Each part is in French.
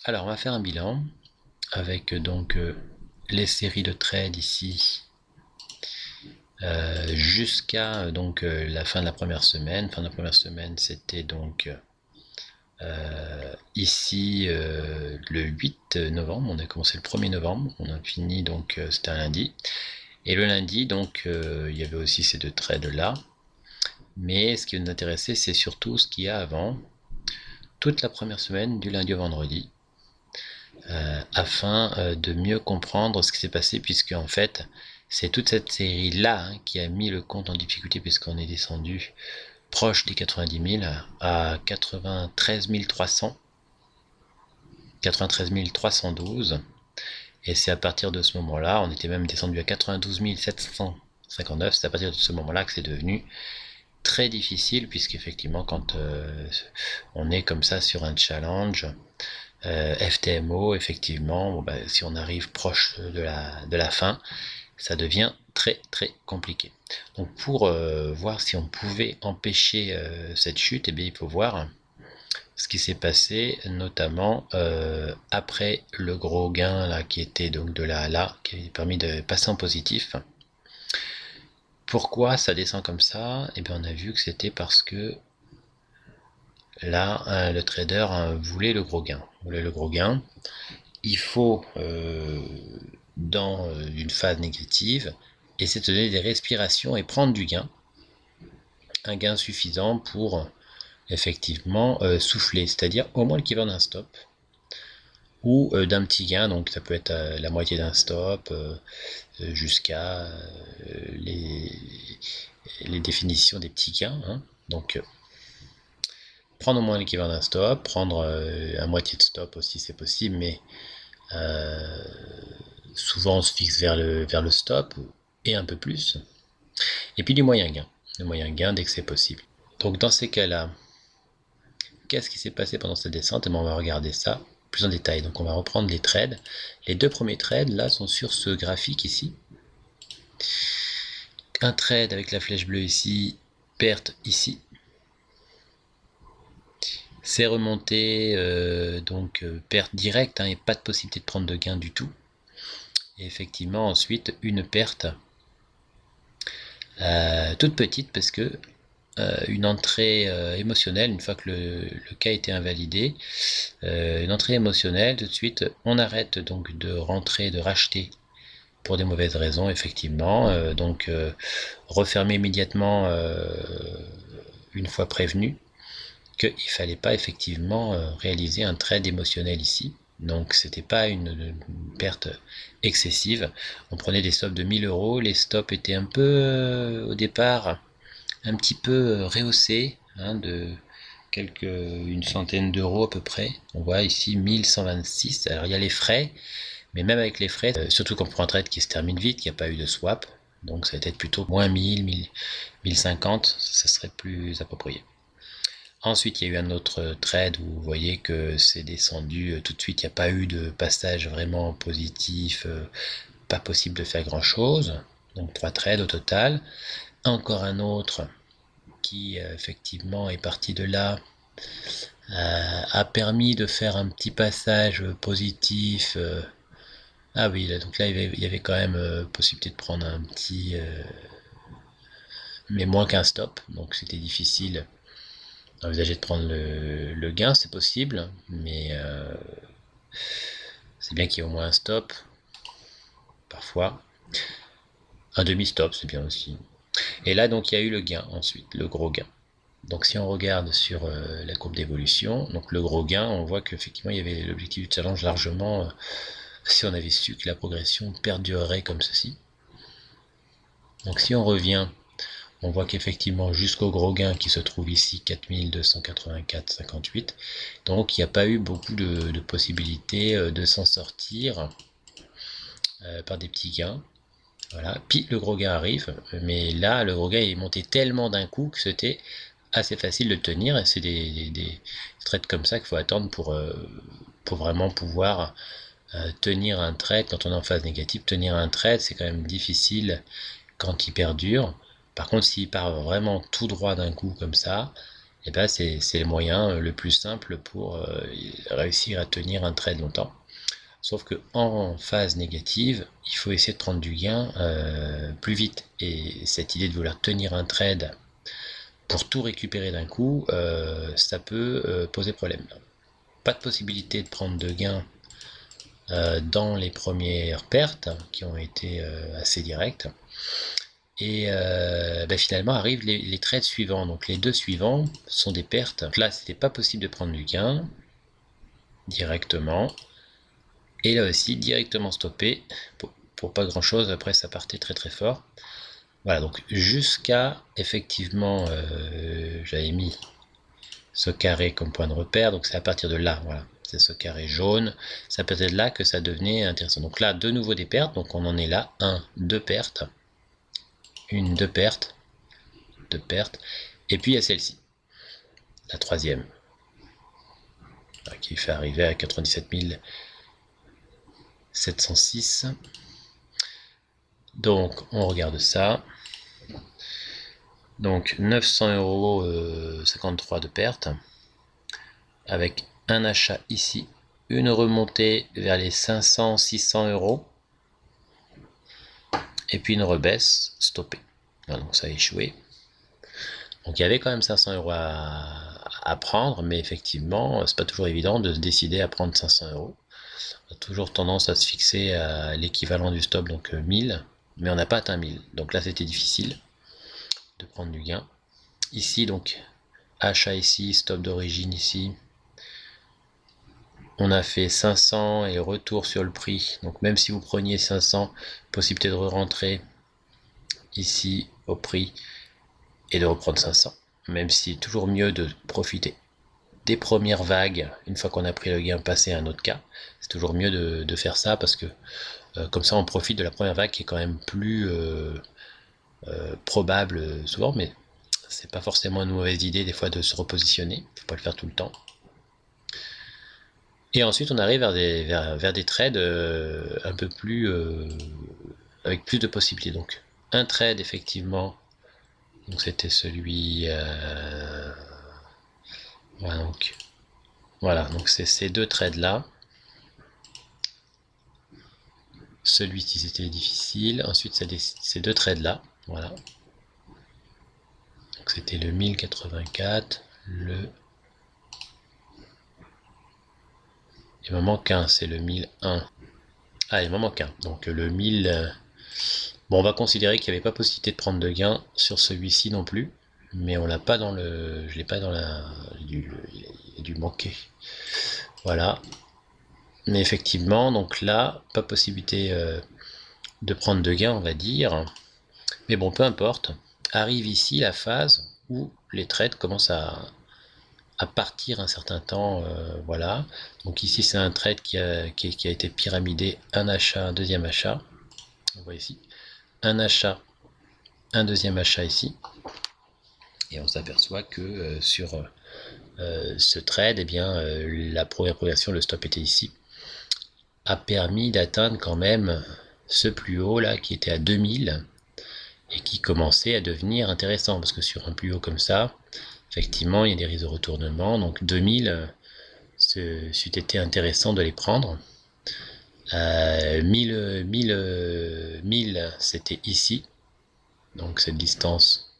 Alors, on va faire un bilan avec les séries de trades ici jusqu'à la fin de la première semaine. Fin de la première semaine, c'était ici le 8 novembre. On a commencé le 1er novembre. On a fini c'était un lundi. Et le lundi, il y avait aussi ces deux trades là. Mais ce qui nous intéressait, c'est surtout ce qu'il y a avant, toute la première semaine, du lundi au vendredi. Afin de mieux comprendre ce qui s'est passé, puisque en fait c'est toute cette série là qui a mis le compte en difficulté, puisqu'on est descendu proche des 90 000 à 93 300, 93 312, et c'est à partir de ce moment là, on était même descendu à 92 759, c'est à partir de ce moment là que c'est devenu très difficile, puisqu'effectivement quand on est comme ça sur un challenge FTMO, effectivement, si on arrive proche de la fin, ça devient très très compliqué. Donc pour voir si on pouvait empêcher cette chute, il faut voir ce qui s'est passé, notamment après le gros gain là, qui était donc de là à là, qui avait permis de passer en positif. Pourquoi ça descend comme ça? On a vu que c'était parce que là, le trader voulait le gros gain. Il faut, dans une phase négative, essayer de se donner des respirations et prendre du gain. Un gain suffisant pour effectivement souffler, c'est-à-dire au moins l'équivalent d'un stop ou d'un petit gain, donc ça peut être la moitié d'un stop jusqu'à les définitions des petits gains. Donc prendre au moins l'équivalent d'un stop, prendre à moitié de stop aussi c'est possible, mais souvent on se fixe vers le stop et un peu plus. Et puis du moyen gain. Le moyen gain dès que c'est possible. Donc dans ces cas-là, qu'est-ce qui s'est passé pendant cette descente? On va regarder ça plus en détail. Donc on va reprendre les trades. Les deux premiers trades là sont sur ce graphique ici. Un trade avec la flèche bleue ici, perte ici. C'est remonté, perte directe, et pas de possibilité de prendre de gain du tout. Et effectivement ensuite une perte toute petite, parce que une entrée émotionnelle, une fois que le cas a été invalidé, une entrée émotionnelle, tout de suite on arrête donc de rentrer, de racheter pour des mauvaises raisons, effectivement, refermer immédiatement une fois prévenu qu'il ne fallait pas effectivement réaliser un trade émotionnel ici. Donc c'était pas une perte excessive. On prenait des stops de 1000 euros, les stops étaient un peu au départ un petit peu rehaussés, de une centaine d'euros à peu près. On voit ici 1126. Alors il y a les frais, mais même avec les frais, surtout quand on prend un trade qui se termine vite, qu'il n'y a pas eu de swap, donc ça va être plutôt moins 1000, 1050, ça serait plus approprié. Ensuite, il y a eu un autre trade où vous voyez que c'est descendu tout de suite, il n'y a pas eu de passage vraiment positif, pas possible de faire grand chose. Donc 3 trades au total. Encore un autre qui effectivement est parti de là, a permis de faire un petit passage positif. Ah oui, donc là il y avait quand même possibilité de prendre un petit, mais moins qu'un stop, donc c'était difficile d'envisager de prendre le gain, c'est possible, mais c'est bien qu'il y ait au moins un stop, parfois. Un demi-stop, c'est bien aussi. Et là, donc, il y a eu le gain ensuite, le gros gain. Donc, si on regarde sur la courbe d'évolution, donc le gros gain, on voit qu'effectivement, il y avait l'objectif du challenge largement, si on avait su que la progression perdurerait comme ceci. Donc, si on revient, on voit qu'effectivement, jusqu'au gros gain qui se trouve ici, 4284,58, donc il n'y a pas eu beaucoup de possibilités de s'en sortir par des petits gains. Voilà, puis le gros gain arrive, mais là le gros gain est monté tellement d'un coup que c'était assez facile de tenir, et c'est des trades comme ça qu'il faut attendre pour vraiment pouvoir tenir un trade quand on est en phase négative. Tenir un trade, c'est quand même difficile quand il perdure. Par contre, s'il part vraiment tout droit d'un coup comme ça, et ben c'est le moyen le plus simple pour réussir à tenir un trade longtemps. Sauf que en phase négative, il faut essayer de prendre du gain plus vite. Et cette idée de vouloir tenir un trade pour tout récupérer d'un coup, ça peut poser problème. Pas de possibilité de prendre de gain dans les premières pertes qui ont été assez directes. Et finalement arrivent les trades suivants. Donc les deux suivants sont des pertes. Donc là, c'était pas possible de prendre du gain directement. Et là aussi, directement stoppé pour pas grand chose. Après, ça partait très très fort. Voilà, donc jusqu'à effectivement, j'avais mis ce carré comme point de repère. Donc c'est à partir de là, voilà. C'est ce carré jaune. C'est à partir de là que ça devenait intéressant. Donc là, de nouveau des pertes. Donc on en est là. 1, 2 pertes. Une, 2 pertes. 2 pertes. Et puis il y a celle-ci. La troisième. Qui fait arriver à 97 706. Donc on regarde ça. Donc 900,53 € de perte, avec un achat ici, une remontée vers les 500-600 €, et puis une rebaisse stoppée. Voilà, donc ça a échoué. Donc il y avait quand même 500 € à prendre, mais effectivement, c'est pas toujours évident de se décider à prendre 500 €. On a toujours tendance à se fixer à l'équivalent du stop, donc 1000, mais on n'a pas atteint 1000. Donc là, c'était difficile de prendre du gain. Ici, donc, achat ici, stop d'origine ici. On a fait 500 et retour sur le prix. Donc même si vous preniez 500, possibilité de re-rentrer ici au prix et de reprendre 500. Même si toujours mieux de profiter des premières vagues, une fois qu'on a pris le gain, passer à un autre cas. C'est toujours mieux de faire ça parce que comme ça on profite de la première vague qui est quand même plus probable souvent, mais c'est pas forcément une mauvaise idée des fois de se repositionner, faut pas le faire tout le temps. Et ensuite on arrive vers des trades un peu plus avec plus de possibilités. Donc un trade effectivement, donc c'était celui voilà, donc c'est ces deux trades là. Celui-ci c'était difficile, ensuite c'est ces deux trades là, voilà. Donc c'était le 1084, il m'en manque un, c'est le 1001. Ah, il m'en manque un, donc le 1000. Bon, on va considérer qu'il n'y avait pas possibilité de prendre de gain sur celui-ci non plus, mais on l'a pas dans le, je l'ai pas dans la, il a dû manquer. Voilà. Mais effectivement, donc là, pas possibilité de prendre de gain, on va dire. Mais bon, peu importe. Arrive ici la phase où les trades commencent à partir un certain temps, voilà. Donc ici, c'est un trade qui a été pyramidé, un achat, un deuxième achat. On voit ici, un achat, un deuxième achat ici. Et on s'aperçoit que sur ce trade, eh bien, la première progression, le stop était ici, a permis d'atteindre quand même ce plus haut là qui était à 2000 et qui commençait à devenir intéressant parce que sur un plus haut comme ça, effectivement, il y a des risques de retournement. Donc 2000, c'eût été intéressant de les prendre. 1000, c'était ici. Donc cette distance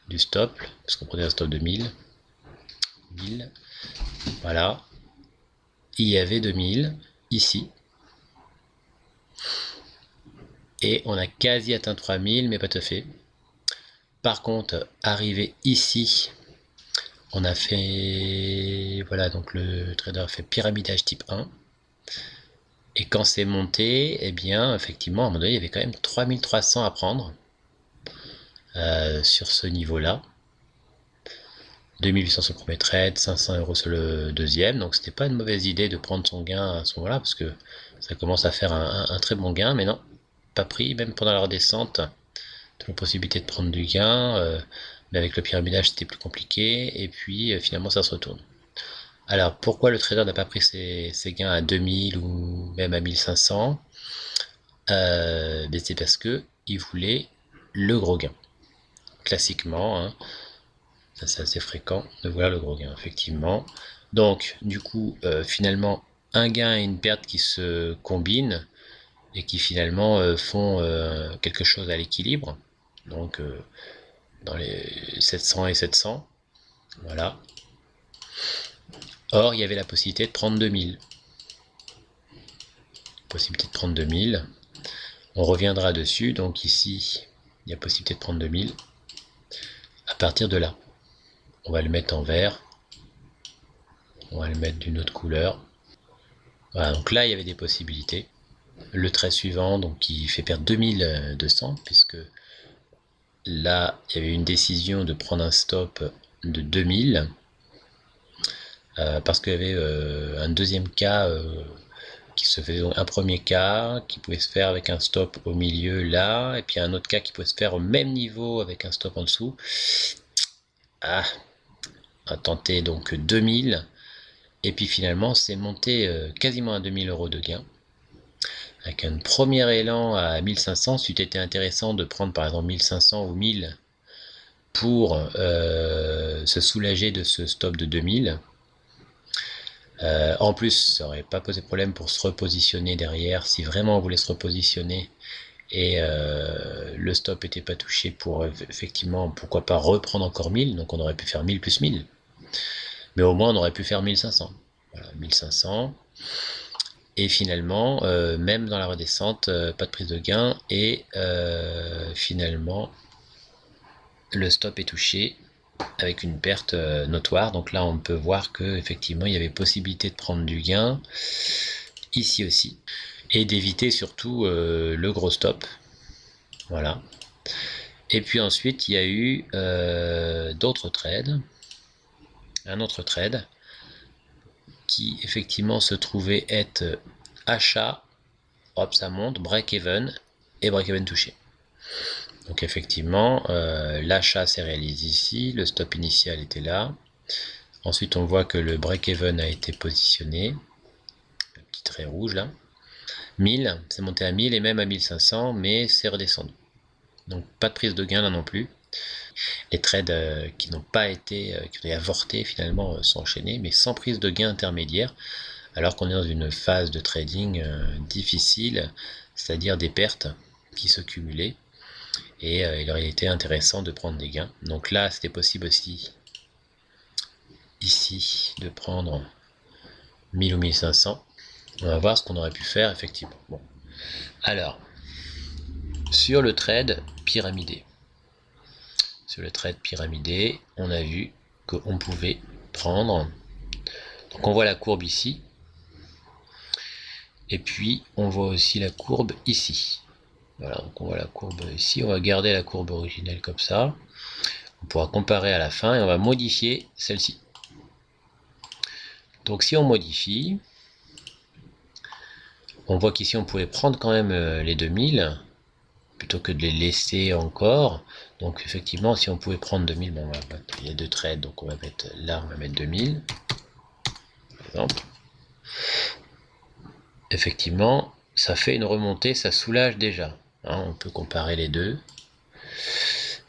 du stop, parce qu'on prenait un stop de 1000. Voilà. Il y avait 2000 ici. Et on a quasi atteint 3000, mais pas tout à fait. Par contre, arrivé ici, on a fait, voilà, donc le trader a fait pyramidage type 1. Et quand c'est monté, eh bien, effectivement, à un moment donné, il y avait quand même 3300 à prendre sur ce niveau-là. 2800 sur le premier trade, 500 € sur le deuxième. Donc, c'était pas une mauvaise idée de prendre son gain à ce moment-là, parce que ça commence à faire un très bon gain. Mais non, pas pris, même pendant la redescente. Toujours possibilité de prendre du gain, mais avec le pyramidage, c'était plus compliqué. Et puis, finalement, ça se retourne. Alors, pourquoi le trader n'a pas pris ses gains à 2000 ou même à 1500? C'est parce que il voulait le gros gain. Classiquement, hein, Ça, c'est assez fréquent de voir le gros gain, effectivement. Donc, du coup, finalement, un gain et une perte qui se combinent et qui finalement font quelque chose à l'équilibre. Donc, dans les 700 et 700, voilà. Or, il y avait la possibilité de prendre 2000. Possibilité de prendre 2000. On reviendra dessus. Donc ici, il y a possibilité de prendre 2000. À partir de là, on va le mettre en vert. On va le mettre d'une autre couleur. Voilà, donc là, il y avait des possibilités. Le trait suivant, donc qui fait perdre 2200, puisque là, il y avait une décision de prendre un stop de 2000. Parce qu'il y avait un deuxième cas qui se faisait, donc un premier cas qui pouvait se faire avec un stop au milieu là, et puis un autre cas qui pouvait se faire au même niveau avec un stop en dessous. Ah, a tenté donc 2000, et puis finalement c'est monté quasiment à 2000 € de gain. Avec un premier élan à 1500, c'eût été intéressant de prendre par exemple 1500 ou 1000 pour se soulager de ce stop de 2000. En plus, ça n'aurait pas posé problème pour se repositionner derrière, si vraiment on voulait se repositionner et le stop n'était pas touché pour effectivement, pourquoi pas reprendre encore 1000, donc on aurait pu faire 1000 plus 1000. Mais au moins on aurait pu faire 1500. Voilà, 1500. Et finalement, même dans la redescente, pas de prise de gain, et finalement, le stop est touché avec une perte notoire. Donc là, on peut voir que effectivement, il y avait possibilité de prendre du gain ici aussi, et d'éviter surtout le gros stop. Voilà. Et puis ensuite, il y a eu d'autres trades. Un autre trade qui effectivement se trouvait être achat, hop, ça monte, break-even et break-even touché. Donc effectivement, l'achat s'est réalisé ici, le stop initial était là. Ensuite, on voit que le break-even a été positionné, le petit trait rouge là. 1000, c'est monté à 1000 et même à 1500, mais c'est redescendu. Donc pas de prise de gain là non plus. Les trades qui n'ont pas été, qui ont avorté finalement, sont enchaînés, mais sans prise de gain intermédiaire, alors qu'on est dans une phase de trading difficile, c'est-à-dire des pertes qui se cumulaient, et il aurait été intéressant de prendre des gains. Donc là, c'était possible aussi, ici, de prendre 1000 ou 1500. On va voir ce qu'on aurait pu faire, effectivement. Bon. Alors, sur le trade pyramidé. Sur le trade pyramidé, on a vu qu'on pouvait prendre. Donc on voit la courbe ici. Et puis on voit aussi la courbe ici. Voilà, donc on voit la courbe ici. On va garder la courbe originelle comme ça. On pourra comparer à la fin et on va modifier celle-ci. Donc si on modifie, on voit qu'ici on pouvait prendre quand même les 2000 plutôt que de les laisser encore. Donc effectivement, si on pouvait prendre 2000, bon, il y a deux trades, donc on va mettre là, on va mettre 2000 par exemple. Effectivement, ça fait une remontée, ça soulage déjà. Hein, on peut comparer les deux.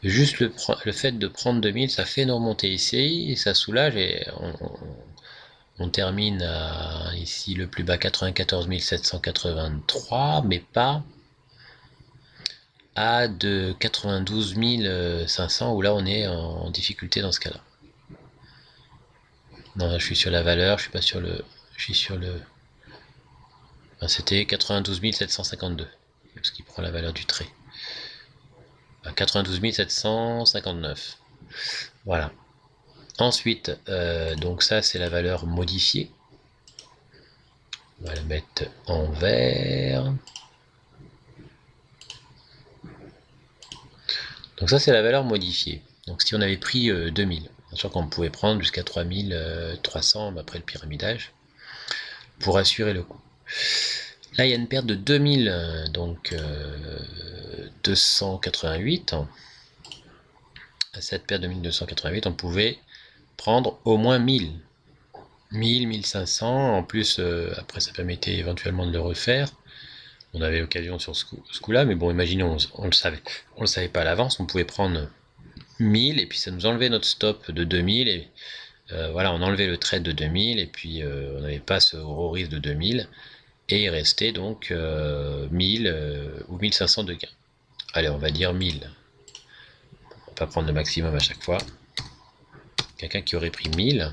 Juste le fait de prendre 2000, ça fait une remontée ici, et ça soulage, et on termine à ici le plus bas 94 783, mais pas à de 92 500 où là on est en difficulté dans ce cas-là. Non, là je suis sur la valeur, je suis pas sur le, je suis sur le. Enfin, c'était 92 752, ce qui prend la valeur du trait. 92 759. Voilà. Ensuite, donc ça c'est la valeur modifiée. On va la mettre en vert. Donc ça c'est la valeur modifiée. Donc si on avait pris 2000, bien sûr qu'on pouvait prendre jusqu'à 3300 après le pyramidage pour assurer le coup. Là il y a une perte de 2000, donc 288. À cette perte de 1288, on pouvait prendre au moins 1000. 1000, 1500, en plus après ça permettait éventuellement de le refaire. On avait l'occasion sur ce coup-là, mais bon, imaginons, on le savait pas à l'avance, on pouvait prendre 1000 et puis ça nous enlevait notre stop de 2000 et voilà, on enlevait le trade de 2000 et puis on n'avait pas ce gros risque de 2000 et il restait donc 1000 ou 1500 de gain. Allez, on va dire 1000. On va pas prendre le maximum à chaque fois. Quelqu'un qui aurait pris 1000.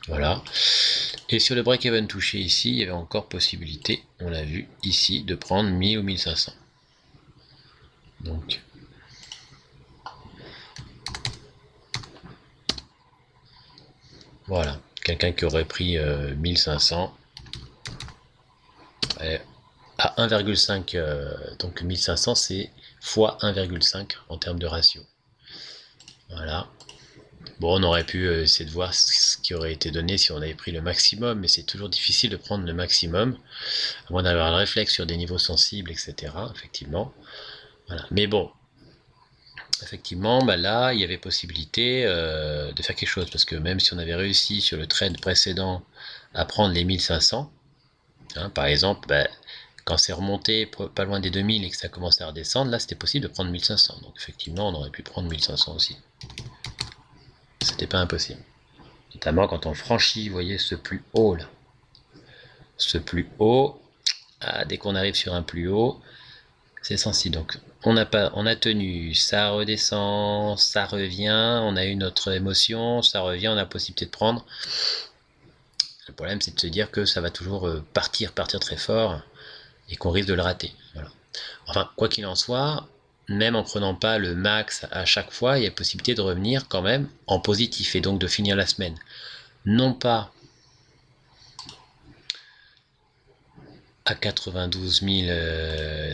Voilà. Et sur le break-even touché ici, il y avait encore possibilité, on l'a vu ici, de prendre 1000 ou 1500. Donc, voilà. Quelqu'un qui aurait pris 1500 à 1,5, donc 1500 c'est fois 1,5 en termes de ratio. Voilà. Bon, on aurait pu essayer de voir ce qui aurait été donné si on avait pris le maximum, mais c'est toujours difficile de prendre le maximum, à moins d'avoir le réflexe sur des niveaux sensibles, etc. Effectivement. Voilà. Mais bon, effectivement, bah là, il y avait possibilité de faire quelque chose, parce que même si on avait réussi sur le trade précédent à prendre les 1500, hein, par exemple, bah, quand c'est remonté pas loin des 2000 et que ça commence à redescendre, là c'était possible de prendre 1500. Donc effectivement, on aurait pu prendre 1500 aussi. C'était pas impossible. Notamment quand on franchit, vous voyez, ce plus haut là. Ce plus haut, dès qu'on arrive sur un plus haut, c'est sensible. Donc on a tenu, ça redescend, ça revient, on a eu notre émotion, ça revient, on a la possibilité de prendre. Le problème c'est de se dire que ça va toujours partir très fort et qu'on risque de le rater. Voilà. Enfin, quoi qu'il en soit, même en prenant pas le max à chaque fois, il y a possibilité de revenir quand même en positif et donc de finir la semaine. Non pas à 92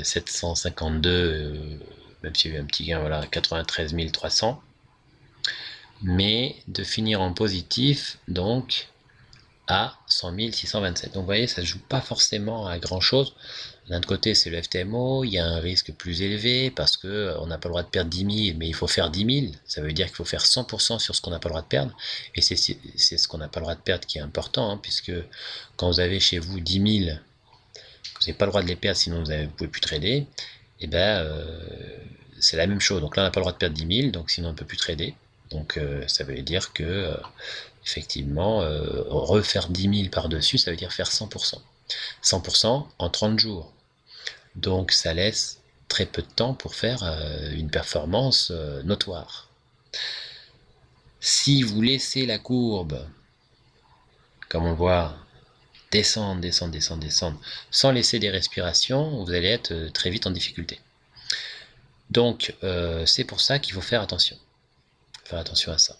752, même s'il y a eu un petit gain, voilà, 93 300, mais de finir en positif, donc à 100 627. Donc vous voyez, ça ne joue pas forcément à grand chose. D'un autre côté, c'est le FTMO, il y a un risque plus élevé parce que on n'a pas le droit de perdre 10 000, mais il faut faire 10 000. Ça veut dire qu'il faut faire 100% sur ce qu'on n'a pas le droit de perdre. Et c'est ce qu'on n'a pas le droit de perdre qui est important, hein, puisque quand vous avez chez vous 10 000, vous n'avez pas le droit de les perdre, sinon vous ne pouvez plus trader. Et ben, c'est la même chose. Donc là, on n'a pas le droit de perdre 10 000, donc sinon on ne peut plus trader. Donc ça veut dire que effectivement, refaire 10 000 par-dessus, ça veut dire faire 100%. 100% en 30 jours. Donc ça laisse très peu de temps pour faire une performance notoire. Si vous laissez la courbe, comme on voit, descendre, descendre, descendre, descendre, sans laisser des respirations, vous allez être très vite en difficulté. Donc c'est pour ça qu'il faut faire attention. Faire attention à ça.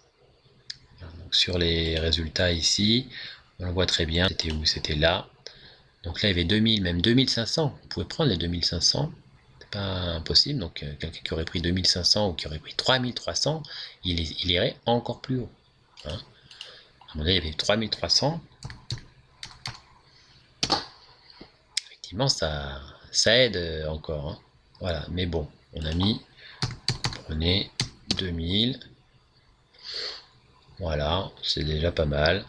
Donc, sur les résultats ici, on le voit très bien. C'était où? C'était là. Donc là, il y avait 2000, même 2500. Vous pouvez prendre les 2500. C'est pas impossible. Donc quelqu'un qui aurait pris 2500 ou qui aurait pris 3300, il irait encore plus haut. Hein, à mon avis, il y avait 3300. Effectivement, ça aide encore. Hein. Voilà. Mais bon, on a mis, prenez 2000. Voilà, c'est déjà pas mal.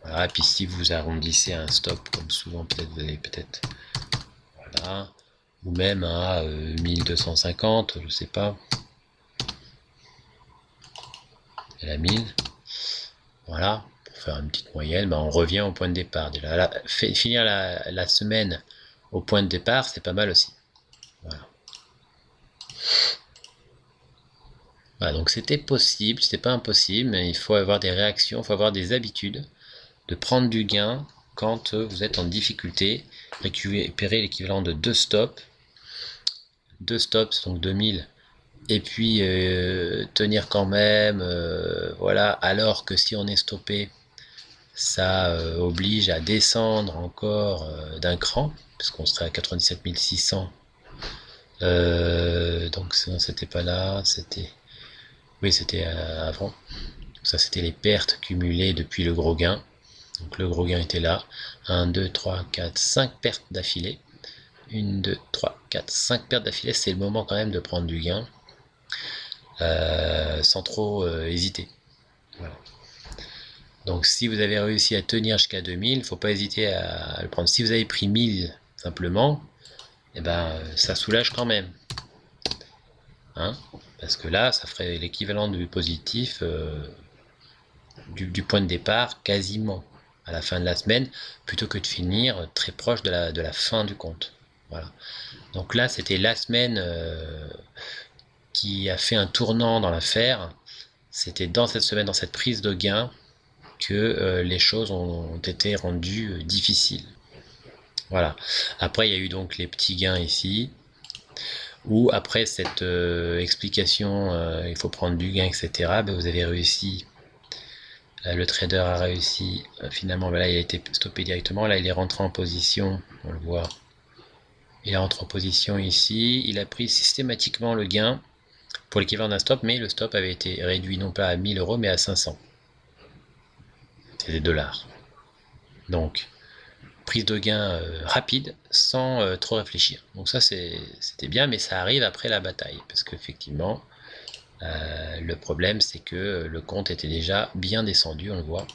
Voilà, et puis si vous arrondissez un stop, comme souvent peut-être vous allez peut-être, voilà, ou même à 1250, je sais pas, et la 1000, voilà, pour faire une petite moyenne, on revient au point de départ. Déjà, là, finir la semaine au point de départ, c'est pas mal aussi. Voilà. Voilà, donc c'était possible, c'était pas impossible, mais il faut avoir des réactions, il faut avoir des habitudes de prendre du gain quand vous êtes en difficulté, récupérer l'équivalent de 2 stops, donc 2000, et puis tenir quand même, voilà, alors que si on est stoppé, ça oblige à descendre encore d'un cran, parce qu'on serait à 97 600, donc c'était pas là, c'était, oui c'était avant, ça c'était les pertes cumulées depuis le gros gain. Donc le gros gain était là. 1, 2, 3, 4, 5 pertes d'affilée. 1, 2, 3, 4, 5 pertes d'affilée. C'est le moment quand même de prendre du gain. Sans trop hésiter. Voilà. Donc si vous avez réussi à tenir jusqu'à 2000, il ne faut pas hésiter à le prendre. Si vous avez pris 1000 simplement, et ben, ça soulage quand même. Hein, parce que là, ça ferait l'équivalent du positif du point de départ quasiment à la fin de la semaine, plutôt que de finir très proche de la fin du compte. Voilà. Donc là, c'était la semaine qui a fait un tournant dans l'affaire. C'était dans cette semaine, dans cette prise de gain, que les choses ont été rendues difficiles. Voilà. Après, il y a eu donc les petits gains ici, où après cette explication, il faut prendre du gain, etc., ben vous avez réussi. Le trader a réussi, finalement, ben là, il a été stoppé directement. Là, il est rentré en position, on le voit. Il rentre en position ici. Il a pris systématiquement le gain pour l'équivalent d'un stop, mais le stop avait été réduit non pas à 1000 euros, mais à 500. C'est des dollars. Donc, prise de gain rapide, sans trop réfléchir. Donc ça, c'était bien, mais ça arrive après la bataille, parce qu'effectivement, le problème, c'est que le compte était déjà bien descendu, on le voit.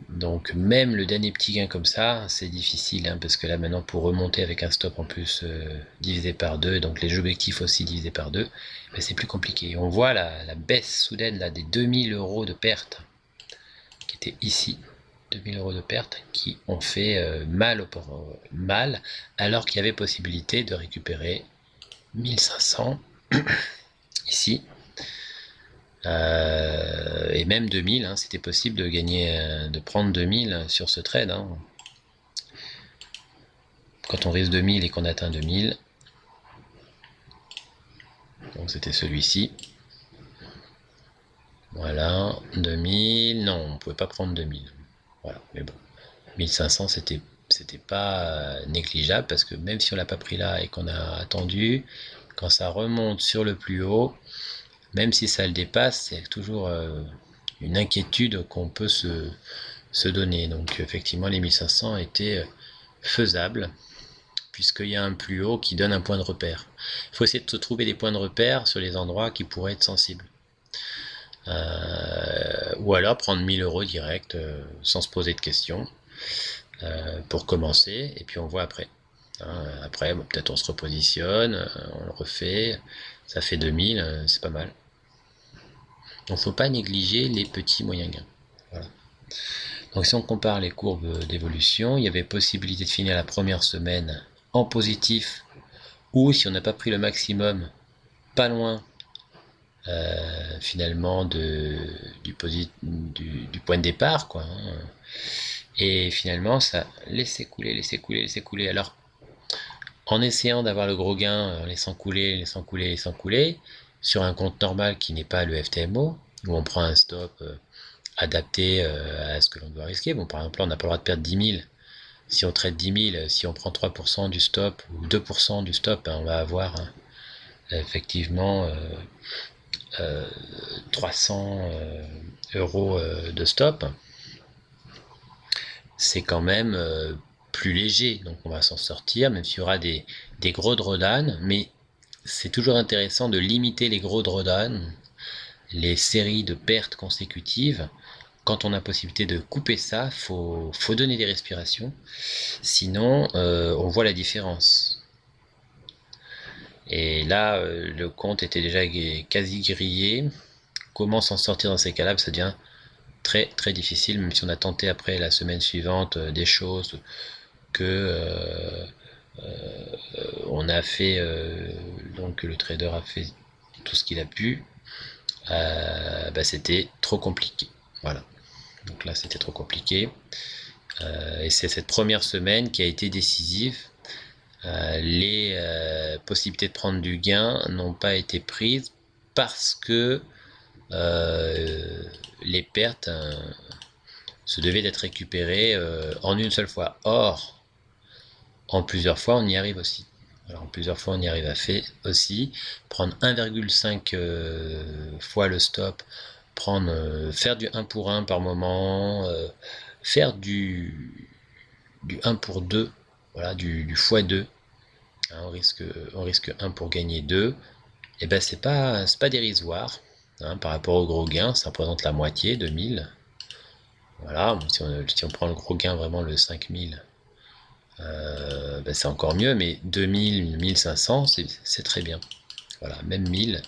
Donc même le dernier petit gain comme ça, c'est difficile, hein, parce que là maintenant pour remonter avec un stop en plus divisé par 2, donc les objectifs aussi divisés par 2, ben c'est plus compliqué. On voit la baisse soudaine là, des 2000 euros de perte qui était ici, 2000 euros de perte qui ont fait mal alors qu'il y avait possibilité de récupérer 1500 ici. Et même 2000, hein, c'était possible de gagner, de prendre 2000 sur ce trade. Hein. Quand on risque 2000 et qu'on atteint 2000, donc c'était celui-ci. Voilà, 2000, non, on ne pouvait pas prendre 2000. Voilà, mais bon, 1500, c'était pas négligeable parce que même si on l'a pas pris là et qu'on a attendu, quand ça remonte sur le plus haut, même si ça le dépasse, c'est toujours une inquiétude qu'on peut se donner. Donc effectivement, les 1500 étaient faisables, puisqu'il y a un plus haut qui donne un point de repère. Il faut essayer de trouver des points de repère sur les endroits qui pourraient être sensibles. Ou alors prendre 1000 euros direct, sans se poser de questions, pour commencer, et puis on voit après. Après, bon, peut-être on se repositionne, on le refait, ça fait 2000, c'est pas mal. Donc faut pas négliger les petits moyens gains. Voilà. Donc si on compare les courbes d'évolution, il y avait possibilité de finir la première semaine en positif, ou si on n'a pas pris le maximum, pas loin finalement du point de départ, quoi. Hein. Et finalement ça laissait couler. Alors en essayant d'avoir le gros gain, en laissant couler, sur un compte normal qui n'est pas le FTMO, où on prend un stop adapté à ce que l'on doit risquer. Bon, par exemple, là, on n'a pas le droit de perdre 10 000. Si on traite 10 000, si on prend 3% du stop ou 2% du stop, on va avoir effectivement 300 euros de stop. C'est quand même plus léger, donc on va s'en sortir, même s'il y aura des gros drawdowns, mais c'est toujours intéressant de limiter les gros drawdowns, les séries de pertes consécutives. Quand on a possibilité de couper ça, faut donner des respirations, sinon on voit la différence. Et là, le compte était déjà quasi grillé. Comment s'en sortir dans ces cas-là? Ça devient très très difficile, même si on a tenté après la semaine suivante des choses que on a fait, donc le trader a fait tout ce qu'il a pu, c'était trop compliqué. Voilà. Donc là, c'était trop compliqué. Et c'est cette première semaine qui a été décisive. Les possibilités de prendre du gain n'ont pas été prises parce que les pertes se devaient d'être récupérées en une seule fois. Or, en plusieurs fois, on y arrive aussi. Alors, en plusieurs fois, on y arrive à faire aussi. Prendre 1,5 fois le stop, faire du 1 pour 1 par moment, faire du 1 pour 2, voilà, du x2. Hein, on risque 1 pour gagner 2. Et ben c'est pas dérisoire. hein, par rapport au gros gain, ça représente la moitié, 2000. Voilà, bon, si on prend le gros gain, vraiment le 5000, ben c'est encore mieux, mais 2000, 1500, c'est très bien. Voilà, même 1000,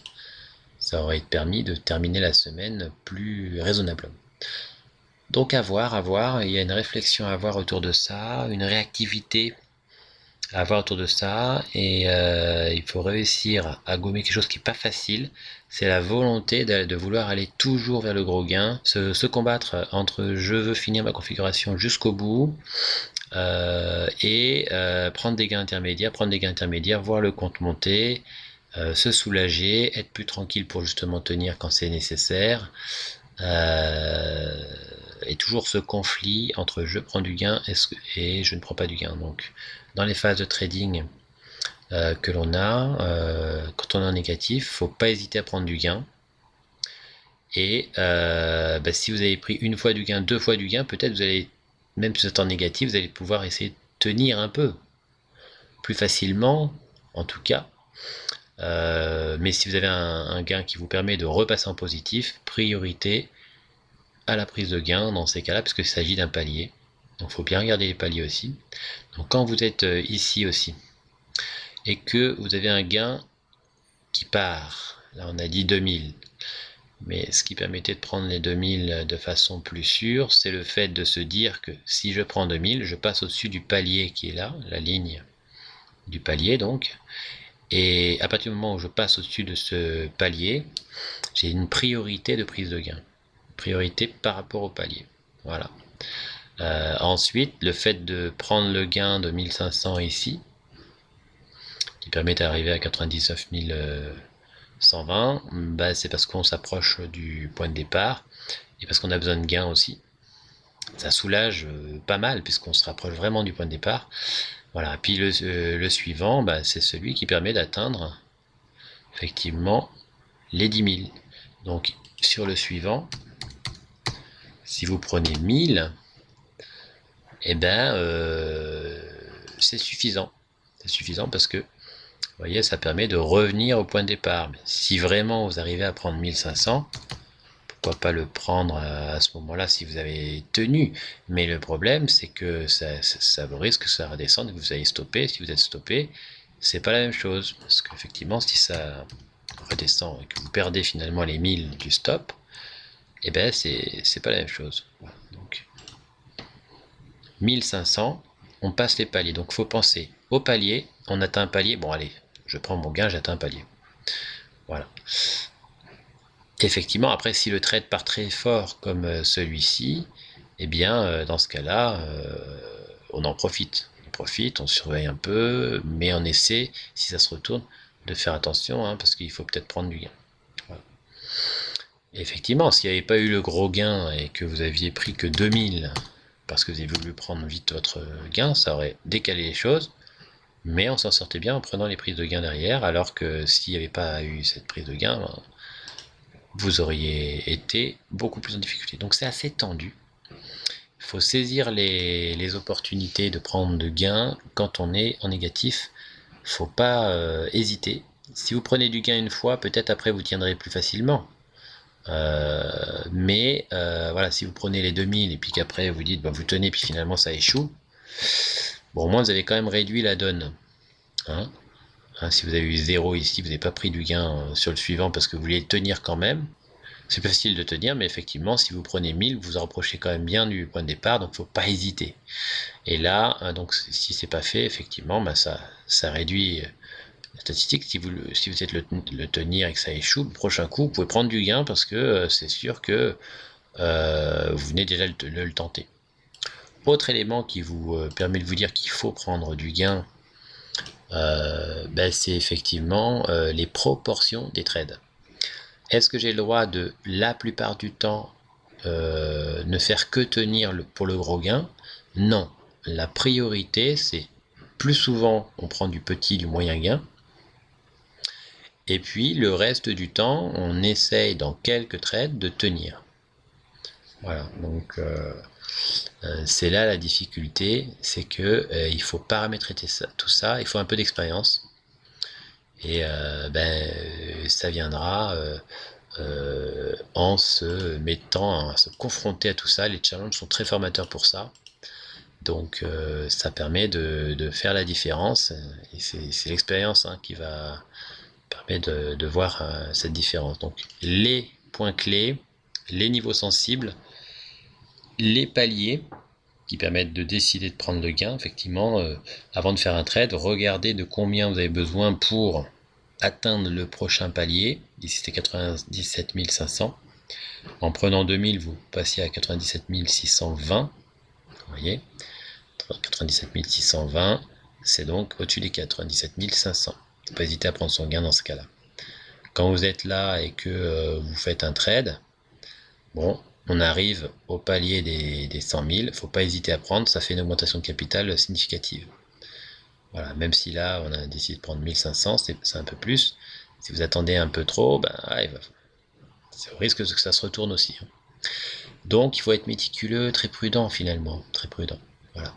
ça aurait permis de terminer la semaine plus raisonnablement. Donc à voir, il y a une réflexion à avoir autour de ça, une réactivité à avoir autour de ça, et il faut réussir à gommer quelque chose qui n'est pas facile, c'est la volonté de vouloir aller toujours vers le gros gain, se combattre entre je veux finir ma configuration jusqu'au bout, et prendre des gains intermédiaires, voir le compte monter, se soulager, être plus tranquille pour justement tenir quand c'est nécessaire, et toujours ce conflit entre je prends du gain et je ne prends pas du gain. Donc dans les phases de trading que l'on a, quand on est en négatif, faut pas hésiter à prendre du gain. Et si vous avez pris une fois du gain, deux fois du gain, peut-être vous allez, même si vous êtes en négatif, vous allez pouvoir essayer de tenir un peu plus facilement, en tout cas. Mais si vous avez un gain qui vous permet de repasser en positif, priorité à la prise de gain dans ces cas-là, parce qu'il s'agit d'un palier. Donc il faut bien regarder les paliers aussi. Donc quand vous êtes ici aussi, et que vous avez un gain qui part, là on a dit 2000, mais ce qui permettait de prendre les 2000 de façon plus sûre, c'est le fait de se dire que si je prends 2000, je passe au-dessus du palier qui est là, la ligne du palier donc, et à partir du moment où je passe au-dessus de ce palier, j'ai une priorité de prise de gain, priorité par rapport au palier. Voilà. Ensuite, le fait de prendre le gain de 1500 ici, qui permet d'arriver à 99 120, bah, c'est parce qu'on s'approche du point de départ et parce qu'on a besoin de gains aussi. Ça soulage pas mal puisqu'on se rapproche vraiment du point de départ. Voilà. Puis le suivant, bah, c'est celui qui permet d'atteindre effectivement les 10 000. Donc sur le suivant, si vous prenez 1000, eh ben c'est suffisant. C'est suffisant parce que vous voyez, ça permet de revenir au point de départ. Mais si vraiment vous arrivez à prendre 1500, pourquoi pas le prendre à ce moment-là si vous avez tenu. Mais le problème, c'est que ça vous risque que ça redescende et que vous allez stopper. Si vous êtes stoppé, c'est pas la même chose. Parce qu'effectivement, si ça redescend et que vous perdez finalement les 1000 du stop, eh ben c'est pas la même chose. Voilà. Donc 1500, on passe les paliers. Donc faut penser au palier. On atteint un palier. Bon allez, je prends mon gain, j'atteins un palier. Voilà. Effectivement, après, si le trade part très fort comme celui-ci, eh bien, dans ce cas-là, on en profite. On profite, on surveille un peu, mais on essaie, si ça se retourne, de faire attention, hein, parce qu'il faut peut-être prendre du gain. Voilà. Effectivement, s'il n'y avait pas eu le gros gain et que vous aviez pris que 2000, parce que vous avez voulu prendre vite votre gain, ça aurait décalé les choses, mais on s'en sortait bien en prenant les prises de gain derrière, alors que s'il n'y avait pas eu cette prise de gain, ben, vous auriez été beaucoup plus en difficulté. Donc c'est assez tendu. Il faut saisir les opportunités de prendre de gains quand on est en négatif. Il ne faut pas hésiter. Si vous prenez du gain une fois, peut-être après vous tiendrez plus facilement. Mais voilà, si vous prenez les 2000 et puis qu'après vous dites bah, vous tenez puis finalement ça échoue, bon, au moins vous avez quand même réduit la donne. Hein, si vous avez eu 0 ici, vous n'avez pas pris du gain sur le suivant parce que vous vouliez tenir quand même. C'est pas facile de tenir, mais effectivement, si vous prenez 1000, vous vous rapprochez quand même bien du point de départ, donc il ne faut pas hésiter. Et là, donc si c'est pas fait, effectivement, bah, ça réduit la statistique. Si vous êtes le tenir et que ça échoue, le prochain coup, vous pouvez prendre du gain parce que c'est sûr que vous venez déjà le tenter. Autre élément qui vous permet de vous dire qu'il faut prendre du gain, c'est effectivement les proportions des trades. Est-ce que j'ai le droit de, la plupart du temps, ne faire que tenir pour le gros gain? Non. La priorité, c'est plus souvent, on prend du petit, du moyen gain. Et puis, le reste du temps, on essaye dans quelques trades de tenir. Voilà. Donc, c'est là la difficulté, c'est que il faut paramétrer tout ça, il faut un peu d'expérience. Et ça viendra en se mettant à se confronter à tout ça. Les challenges sont très formateurs pour ça. Donc ça permet de faire la différence et c'est l'expérience qui va permettre de voir cette différence. Donc les points clés, les niveaux sensibles, les paliers qui permettent de décider de prendre le gain. Effectivement, avant de faire un trade, regardez de combien vous avez besoin pour atteindre le prochain palier. Ici c'était 97 500. En prenant 2000, vous passez à 97 620. Vous voyez, 97 620, c'est donc au-dessus des 97 500. Il ne faut pas hésiter à prendre son gain dans ce cas-là. Quand vous êtes là et que vous faites un trade, bon, on arrive au palier des 100 000. Il ne faut pas hésiter à prendre, ça fait une augmentation de capital significative. Voilà, même si là on a décidé de prendre 1500, c'est un peu plus. Si vous attendez un peu trop, c'est au risque que ça se retourne aussi. Donc il faut être méticuleux, très prudent finalement, très prudent. Voilà.